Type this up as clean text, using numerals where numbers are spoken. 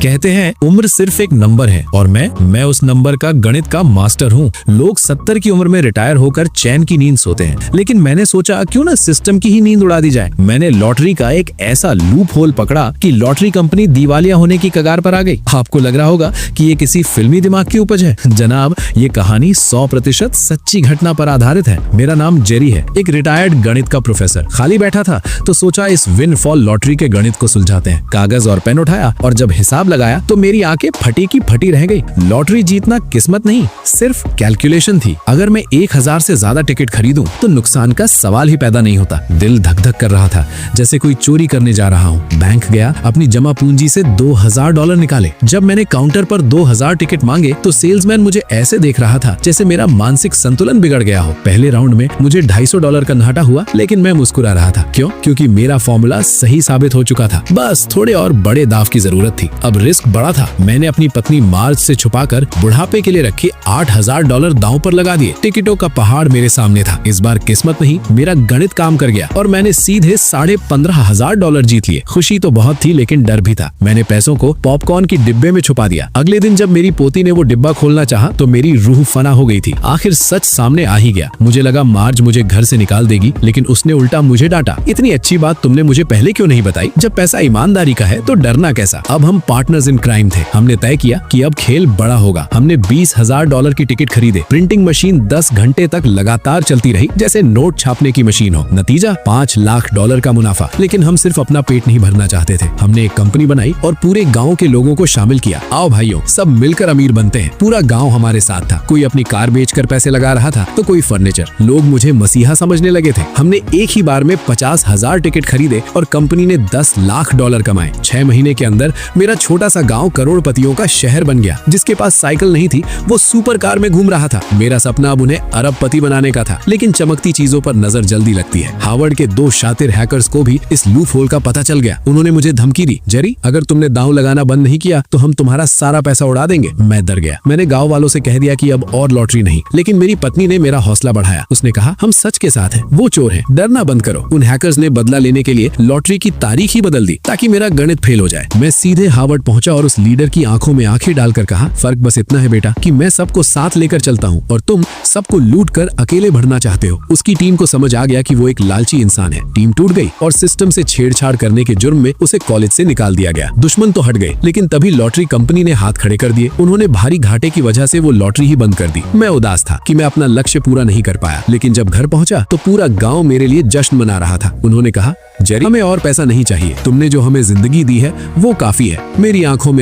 कहते हैं उम्र सिर्फ एक नंबर है और मैं उस नंबर का गणित का मास्टर हूँ। लोग 70 की उम्र में रिटायर होकर चैन की नींद सोते हैं, लेकिन मैंने सोचा क्यों ना सिस्टम की ही नींद उड़ा दी जाए। मैंने लॉटरी का एक ऐसा लूप होल पकड़ा कि लॉटरी कंपनी दिवालिया होने की कगार पर आ गई। आपको लग रहा होगा कि ये किसी फिल्मी दिमाग की उपज है। जनाब, ये कहानी 100% सच्ची घटना पर आधारित है। मेरा नाम जेरी है, एक रिटायर्ड गणित का प्रोफेसर। खाली बैठा था तो सोचा इस विनफॉल लॉटरी के गणित को सुलझाते हैं। कागज और पेन उठाया और जब हिसाब लगाया तो मेरी आंखें फटी की फटी रह गई। लॉटरी जीतना किस्मत नहीं, सिर्फ कैलकुलेशन थी। अगर मैं 1000 से ज्यादा टिकट खरीदूं तो नुकसान का सवाल ही पैदा नहीं होता। दिल धक धक कर रहा था, जैसे कोई चोरी करने जा रहा हूँ। बैंक गया, अपनी जमा पूंजी से $2000 निकाले। जब मैंने काउंटर पर 2000 टिकट मांगे तो सेल्समैन मुझे ऐसे देख रहा था जैसे मेरा मानसिक संतुलन बिगड़ गया हो। पहले राउंड में मुझे $250 का घाटा हुआ, लेकिन मैं मुस्कुरा रहा था। क्यों? क्योंकि मेरा फॉर्मूला सही साबित हो चुका था। बस थोड़े और बड़े दाव की जरूरत थी। अब रिस्क बड़ा था। मैंने अपनी पत्नी मार्च से छुपाकर बुढ़ापे के लिए रखे $8000 दांव पर लगा दिए। टिकटों का पहाड़ मेरे सामने था। इस बार किस्मत नहीं, मेरा गणित काम कर गया और मैंने सीधे $15,500 जीत लिए। खुशी तो बहुत थी, लेकिन डर भी था। मैंने पैसों को पॉपकॉर्न की डिब्बे में छुपा दिया। अगले दिन जब मेरी पोती ने वो डिब्बा खोलना चाहा तो मेरी रूह फना हो गई थी। आखिर सच सामने आ ही गया। मुझे लगा मार्ज मुझे घर से निकाल देगी, लेकिन उसने उल्टा मुझे डांटा। इतनी अच्छी बात तुमने मुझे पहले क्यों नहीं बताई? जब पैसा ईमानदारी का है तो डरना कैसा? अब हम पार्टनर्स इन क्राइम थे। हमने तय किया कि अब खेल बड़ा होगा। हमने $20,000 की टिकट खरीदे। प्रिंटिंग मशीन 10 घंटे तक लगातार चलती रही, जैसे नोट छापने की मशीन हो। नतीजा $5 लाख का मुनाफा। लेकिन हम सिर्फ अपना पेट नहीं भरना चाहते थे। हमने एक कंपनी बनाई और पूरे गांव के लोगों को शामिल किया। आओ भाइयों, सब मिलकर अमीर बनते हैं। पूरा गांव हमारे साथ था। कोई अपनी कार बेचकर पैसे लगा रहा था तो कोई फर्नीचर। लोग मुझे मसीहा समझने लगे थे। हमने एक ही बार में 50,000 टिकट खरीदे और कंपनी ने $10 लाख कमाए। 6 महीने के अंदर मेरा छोटा सा गांव करोड़पतियों का शहर बन गया। जिसके पास साइकिल नहीं थी वो सुपर कार में घूम रहा था। मेरा सपना अब उन्हें अरबपति बनाने का था। लेकिन चमकती चीजों पर नजर जल्दी लगती है। हार्वर्ड के 2 शातिर हैकर्स को भी इस लूप होल का पता चल गया। उन्होंने मुझे धमकी दी, जेरी, अगर तुमने दांव लगाना बंद नहीं किया तो हम तुम्हारा सारा पैसा उड़ा देंगे। मैं डर गया। मैंने गांव वालों से कह दिया कि अब और लॉटरी नहीं। लेकिन मेरी पत्नी ने मेरा हौसला बढ़ाया। उसने कहा, हम सच के साथ हैं, वो चोर है, डरना बंद करो। उन हैकर्स ने बदला लेने के लिए लॉटरी की तारीख ही बदल दी ताकि मेरा गणित फेल हो जाए। मैं सीधे हार्वर्ड पहुंचा और उस लीडर की आंखों में आंखें डालकर कहा, फर्क बस इतना है बेटा कि मैं सबको साथ लेकर चलता हूँ और तुम सबको लूट कर अकेले बढ़ना चाहते हो। उसकी टीम को समझ आ गया कि वो एक लालची इंसान है। टीम टूट गई और सिस्टम से छेड़छाड़ करने के जुर्म में उसे कॉलेज से निकाल दिया गया। दुश्मन तो हट गए, लेकिन तभी लॉटरी कंपनी ने हाथ खड़े कर दिए। उन्होंने भारी घाटे की वजह से वो लॉटरी ही बंद कर दी। मैं उदास था कि मैं अपना लक्ष्य पूरा नहीं कर पाया, लेकिन जब घर पहुंचा तो पूरा गांव मेरे लिए जश्न मना रहा था। उन्होंने कहा, जेरी, हमें और पैसा नहीं चाहिए। तुमने जो हमें जिंदगी दी है वो काफी है। मेरी आंखों में